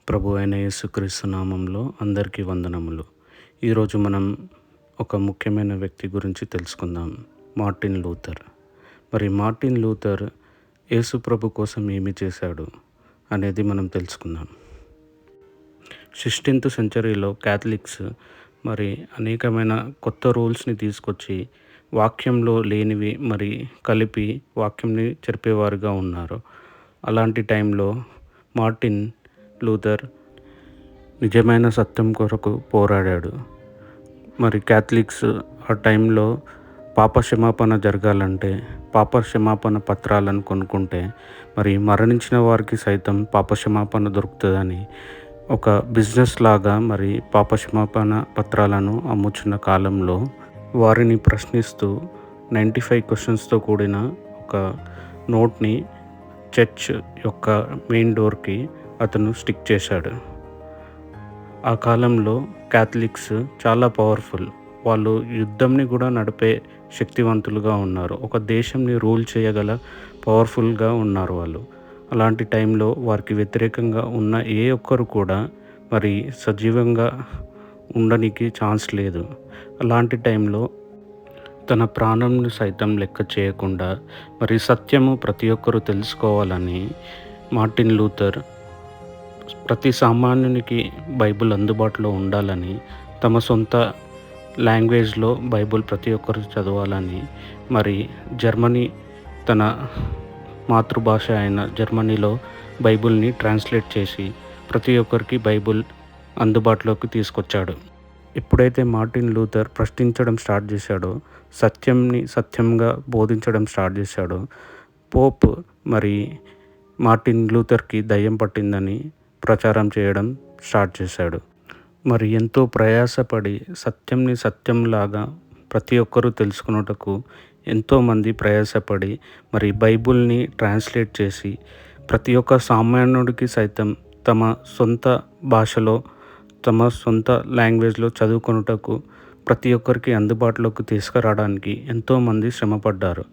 ప్రభు అయిన యేసుక్రీస్తు నామంలో అందరికీ వందనములు. ఈరోజు మనం ఒక ముఖ్యమైన వ్యక్తి గురించి తెలుసుకుందాం. Martin Luther. మరి మార్టిన్ లూథర్ యేసు ప్రభు కోసం ఏమి చేశాడు అనేది మనం తెలుసుకుందాం. 16th సెంచరీలో క్యాథలిక్స్ మరి అనేకమైన కొత్త రూల్స్ని తీసుకొచ్చి వాక్యంలో లేనివి మరి కలిపి వాక్యంని చెరిపేవారుగా ఉన్నారు. అలాంటి టైంలో మార్టిన్ లూథర్ నిజమైన సత్యం కొరకు పోరాడాడు. మరి క్యాథలిక్స్ ఆ టైంలో పాప క్షమాపణ జరగాలంటే పాప క్షమాపణ పత్రాలను కొనుక్కుంటే మరి మరణించిన వారికి సైతం పాప క్షమాపణ దొరుకుతుందని ఒక బిజినెస్ లాగా మరి పాప క్షమాపణ పత్రాలను అమ్ముచున్న కాలంలో వారిని ప్రశ్నిస్తూ 95 క్వశ్చన్స్తో కూడిన ఒక నోట్ని చర్చ్ యొక్క మెయిన్ డోర్కి అతను స్టిక్ చేశాడు. ఆ కాలంలో క్యాథలిక్స్ చాలా పవర్ఫుల్. వాళ్ళు యుద్ధంని కూడా నడిపే శక్తివంతులుగా ఉన్నారు. ఒక దేశంని రూల్ చేయగల పవర్ఫుల్గా ఉన్నారు వాళ్ళు. అలాంటి టైంలో వారికి వ్యతిరేకంగా ఉన్న ఏ ఒక్కరు కూడా మరి సజీవంగా ఉండడానికి ఛాన్స్ లేదు. అలాంటి టైంలో తన ప్రాణంను సైతం లెక్క చేయకుండా మరి సత్యము ప్రతి ఒక్కరూ తెలుసుకోవాలని మార్టిన్ లూథర్ ప్రతి సామాన్యునికి బైబిల్ అందుబాటులో ఉండాలని, తమ సొంత లాంగ్వేజ్లో బైబిల్ ప్రతి ఒక్కరు చదవాలని మరి జర్మనీ తన మాతృభాష అయిన జర్మనీలో బైబిల్ని ట్రాన్స్లేట్ చేసి ప్రతి ఒక్కరికి బైబిల్ అందుబాటులోకి తీసుకొచ్చాడు. ఎప్పుడైతే మార్టిన్ లూథర్ ప్రశ్నించడం స్టార్ట్ చేశాడో, సత్యంని సత్యంగా బోధించడం స్టార్ట్ చేశాడో, పోప్ మరి మార్టిన్ లూథర్కి దయ్యం పట్టిందని ప్రచారం చేయడం స్టార్ట్ చేశాడు. మరి ఎంతో ప్రయాసపడి సత్యంని సత్యంలాగా ప్రతి ఒక్కరూ తెలుసుకున్నటకు ఎంతోమంది ప్రయాసపడి మరి బైబిల్ని ట్రాన్స్లేట్ చేసి ప్రతి ఒక్క సామాన్యుడికి సైతం తమ సొంత భాషలో తమ సొంత లాంగ్వేజ్లో చదువుకొనుటకు ప్రతి ఒక్కరికి అందుబాటులోకి తీసుకురావడానికి ఎంతోమంది శ్రమపడ్డారు.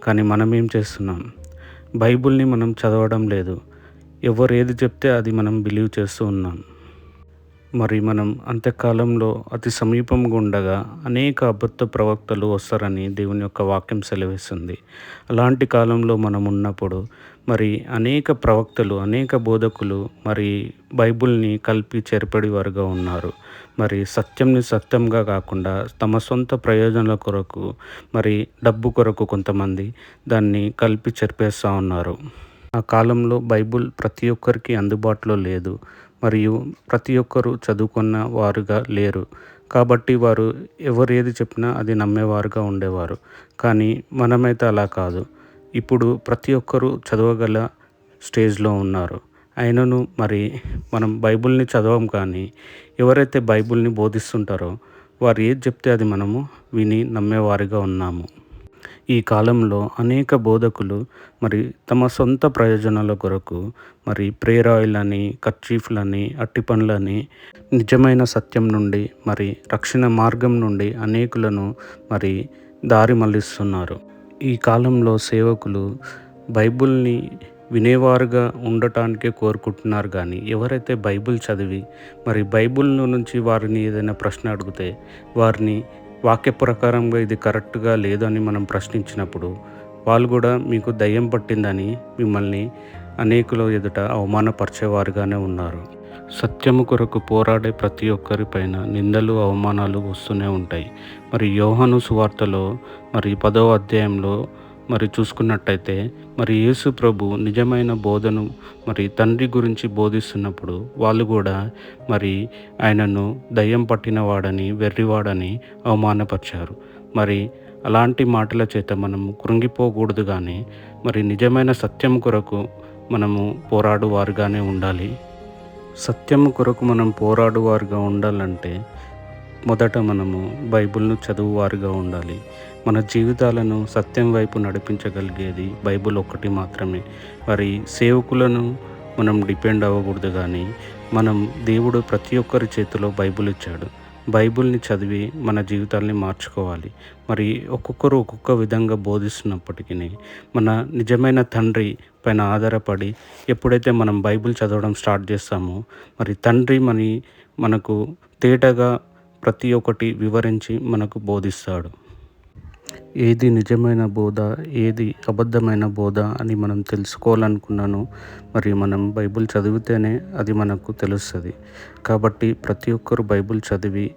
కానీ మనం ఏం చేస్తున్నాం? బైబిల్ని మనం చదవడం లేదు. ఎవరు ఏది చెప్తే అది మనం బిలీవ్ చేస్తూ ఉన్నాం. మరి మనం అంత్యకాలంలో అతి సమీపంగా ఉండగా అనేక అబద్ధ ప్రవక్తలు వస్తారని దేవుని యొక్క వాక్యం సెలవిస్తుంది. అలాంటి కాలంలో మనం ఉన్నప్పుడు మరి అనేక ప్రవక్తలు, అనేక బోధకులు మరి బైబిల్ని కలిపి చెరిపడి వారుగా ఉన్నారు. మరి సత్యంని సత్యంగా కాకుండా తమ సొంత ప్రయోజనాల కొరకు మరి డబ్బు కొరకు కొంతమంది దాన్ని కలిపి చెరిపేస్తూ ఉన్నారు. ఆ కాలంలో బైబిల్ ప్రతి ఒక్కరికి అందుబాటులో లేదు, మరియు ప్రతి ఒక్కరు చదువుకున్న వారుగా లేరు. కాబట్టి వారు ఎవరు ఏది చెప్పినా అది నమ్మేవారుగా ఉండేవారు. కానీ మనమైతే అలా కాదు. ఇప్పుడు ప్రతి ఒక్కరూ చదవగల స్టేజ్లో ఉన్నారు. అయినను మరి మనం బైబిల్ని చదవం, కానీ ఎవరైతే బైబిల్ని బోధిస్తుంటారో వారు ఏది చెప్తే అది మనము విని నమ్మేవారుగా ఉన్నాము. ఈ కాలంలో అనేక బోధకులు మరి తమ సొంత ప్రయోజనాల కొరకు మరి ప్రేయర్ ఆయిల్ అని, కర్చీఫ్లని, అట్టి పండ్లని నిజమైన సత్యం నుండి మరి రక్షణ మార్గం నుండి అనేకులను మరి దారి మళ్లిస్తున్నారు. ఈ కాలంలో సేవకులు బైబిల్ని వినేవారుగా ఉండటానికే కోరుకుంటున్నారు. కానీ ఎవరైతే బైబిల్ చదివి మరి బైబిల్ నుంచి వారిని ఏదైనా ప్రశ్న అడిగితే వారిని వాక్య ప్రకారంగా ఇది కరెక్ట్గా లేదని మనం ప్రశ్నించినప్పుడు వాళ్ళు కూడా మీకు దయ్యం పట్టిందని మిమ్మల్ని అనేకుల ఎదుట అవమానపరిచేవారుగానే ఉన్నారు. సత్యము కొరకు పోరాడే ప్రతి ఒక్కరిపైన నిందలు, అవమానాలు వస్తూనే ఉంటాయి. మరి యోహాను సువార్తలో మరి 10వ అధ్యాయంలో మరి చూసుకున్నట్టయితే మరి యేసు ప్రభు నిజమైన బోధను మరి తండ్రి గురించి బోధిస్తున్నప్పుడు వాళ్ళు కూడా మరి ఆయనను దయ్యం పట్టిన వాడని, వెర్రివాడని అవమానపరిచారు. మరి అలాంటి మాటల చేత మనము కృంగిపోకూడదు, కానీ మరి నిజమైన సత్యం కొరకు మనము పోరాడువారుగానే ఉండాలి. సత్యము కొరకు మనం పోరాడువారుగా ఉండాలంటే మొదట మనము బైబిల్ను చదువువారుగా ఉండాలి. మన జీవితాలను సత్యం వైపు నడిపించగలిగేది బైబిల్ ఒక్కటి మాత్రమే. మరి సేవకులను మనం డిపెండ్ అవ్వకూడదు, కానీ దేవుడు ప్రతి ఒక్కరి చేతిలో బైబిల్ ఇచ్చాడు. బైబిల్ని చదివి మన జీవితాల్ని మార్చుకోవాలి. మరి ఒక్కొక్కరు ఒక్కొక్క విధంగా బోధిస్తున్నప్పటికీ మన నిజమైన తండ్రి పైన ఆధారపడి ఎప్పుడైతే మనం బైబిల్ చదవడం స్టార్ట్ చేస్తామో, మరి తండ్రి మనకు తేటగా ప్రతి ఒక్కటి వివరించి మనకు బోధిస్తాడు. ఏది నిజమైన బోధ, ఏది అబద్ధమైన బోధ అని మనం తెలుసుకోవాలనుకున్నాను. మరి మనం బైబిల్ చదివితేనే అది మనకు తెలుస్తుంది. కాబట్టి ప్రతి ఒక్కరు బైబిల్ చదివి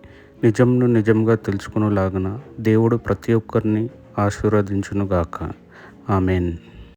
నిజంను నిజంగా తెలుసుకునేలాగున దేవుడు ప్రతి ఒక్కరిని ఆశీర్వదించునుగాక. ఆమేన్.